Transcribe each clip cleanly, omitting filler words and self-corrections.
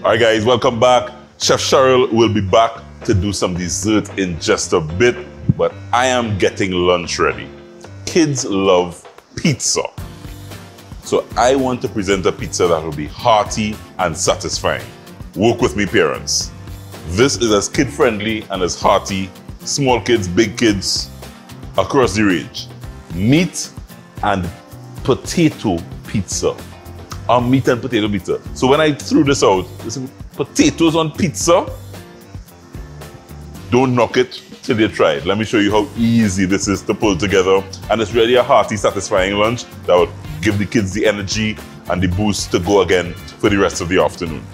All right, guys, welcome back. Chef Cheryl will be back to do some dessert in just a bit, but I am getting lunch ready. Kids love pizza. So I want to present a pizza that will be hearty and satisfying. Work with me, parents. This is as kid-friendly and as hearty, small kids, big kids, across the range. Meat and potato pizza. Meat and potato pizza. So when I threw this out, this is potatoes on pizza. Don't knock it till you try it. Let me show you how easy this is to pull together. And it's really a hearty, satisfying lunch that will give the kids the energy and the boost to go again for the rest of the afternoon.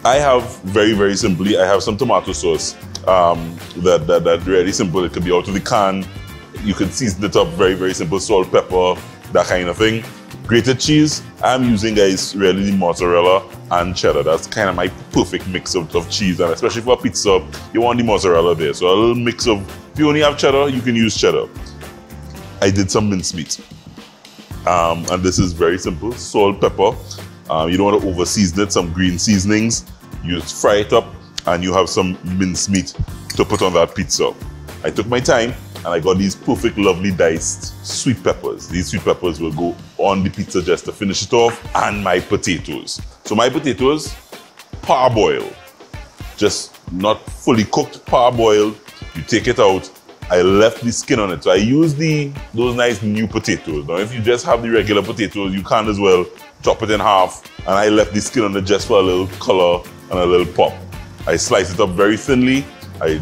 I have, very, very simply, I have some tomato sauce that really simple. It could be out of the can. You can season it up, very, very simple, salt, pepper, that kind of thing. Grated cheese, I'm using, guys, really the mozzarella and cheddar. That's kind of my perfect mix of cheese, and especially for pizza, you want the mozzarella there. So a little mix of, if you only have cheddar, you can use cheddar. I did some mincemeat. And this is very simple, salt, pepper. You don't want to over season it, some green seasonings. You just fry it up and you have some mincemeat to put on that pizza. I took my time and I got these perfect, lovely diced sweet peppers. These sweet peppers will go on the pizza just to finish it off, and my potatoes. So my potatoes, parboiled. Just not fully cooked, parboiled. You take it out. I left the skin on it. So I use those nice new potatoes. Now if you just have the regular potatoes, you can as well chop it in half. And I left the skin on it just for a little color and a little pop. I sliced it up very thinly. I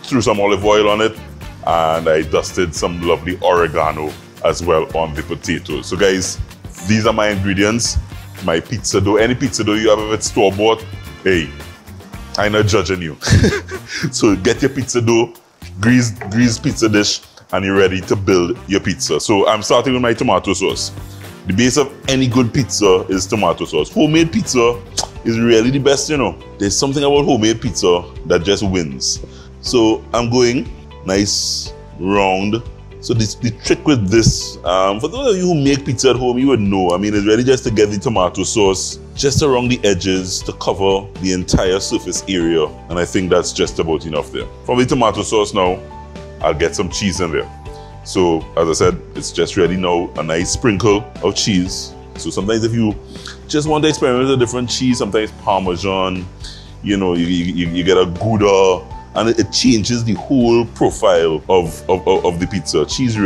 threw some olive oil on it, and I dusted some lovely oregano as well on the potatoes. So guys, these are my ingredients. My pizza dough, any pizza dough you have, if it's store-bought, hey, I'm not judging you. So get your pizza dough, grease pizza dish, and you're ready to build your pizza. So I'm starting with my tomato sauce. The base of any good pizza is tomato sauce. Homemade pizza is really the best, you know. There's something about homemade pizza that just wins. So I'm going nice, round. So the trick with this, for those of you who make pizza at home, you would know. I mean, it's really just to get the tomato sauce just around the edges to cover the entire surface area. And I think that's just about enough there. From the tomato sauce now, I'll get some cheese in there. So, as I said, it's just really now a nice sprinkle of cheese. So sometimes if you just want to experiment with a different cheese, sometimes Parmesan, you know, you get a Gouda, and it changes the whole profile of the pizza. Cheese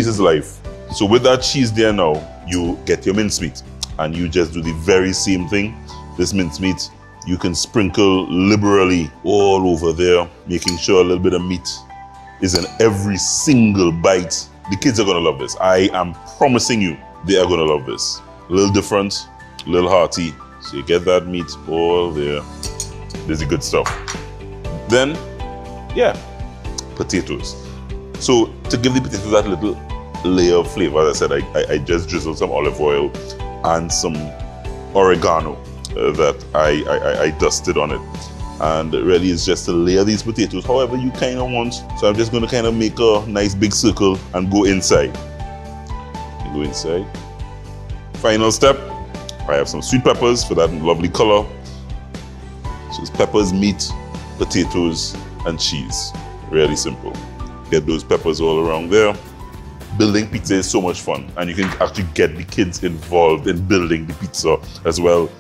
is life. So with that cheese there now, you get your mincemeat, and you just do the very same thing. This mincemeat, you can sprinkle liberally all over there, making sure a little bit of meat is in every single bite. The kids are gonna love this. I am promising you, they are gonna love this. A little different, a little hearty. So you get that meat all there. This is good stuff. Then, yeah, potatoes. So to give the potatoes that little layer of flavor, as I said, I just drizzled some olive oil and some oregano that I dusted on it. And really it's just to layer these potatoes however you kind of want. So I'm just going to kind of make a nice big circle and go inside. Go inside. Final step, I have some sweet peppers for that lovely color. So it's peppers, meat, potatoes, and cheese. Really simple. Get those peppers all around there. Building pizza is so much fun, and you can actually get the kids involved in building the pizza as well.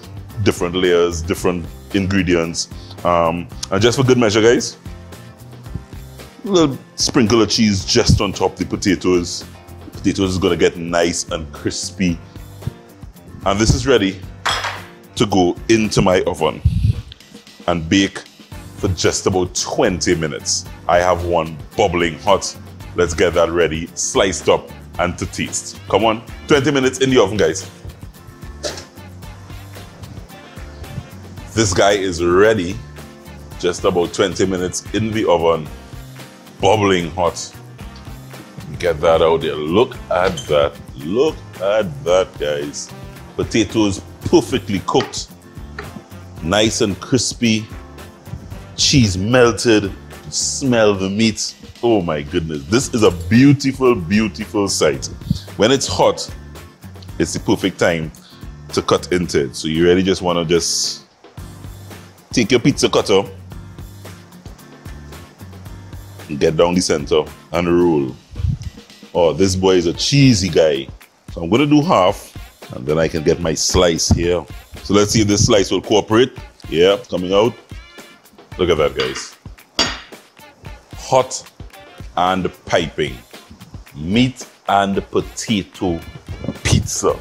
Different layers, different ingredients. And just for good measure, guys, a little sprinkle of cheese just on top of the potatoes. The potatoes is gonna get nice and crispy. And this is ready to go into my oven and bake for just about 20 minutes. I have one bubbling hot. Let's get that ready, sliced up, and to taste. Come on, 20 minutes in the oven, guys. This guy is ready. Just about 20 minutes in the oven, bubbling hot. Get that out there. Look at that. Look at that, guys. Potatoes perfectly cooked. Nice and crispy. Cheese melted. Smell the meat. Oh my goodness. This is a beautiful, beautiful sight. When it's hot, it's the perfect time to cut into it. So you really just want to just take your pizza cutter and get down the center and roll. Oh, this boy is a cheesy guy. So I'm going to do half and then I can get my slice here. So let's see if this slice will cooperate. Yeah, coming out. Look at that, guys. Hot and piping. Meat and potato pizza.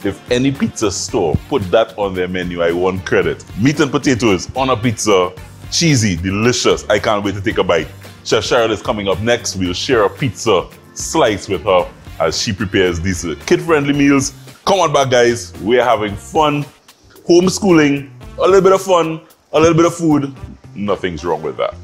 If any pizza store put that on their menu, I want credit. Meat and potatoes on a pizza. Cheesy, delicious. I can't wait to take a bite. Chef Cheryl is coming up next. We'll share a pizza slice with her as she prepares these kid-friendly meals. Come on back, guys. We're having fun. Homeschooling, a little bit of fun, a little bit of food. Nothing's wrong with that.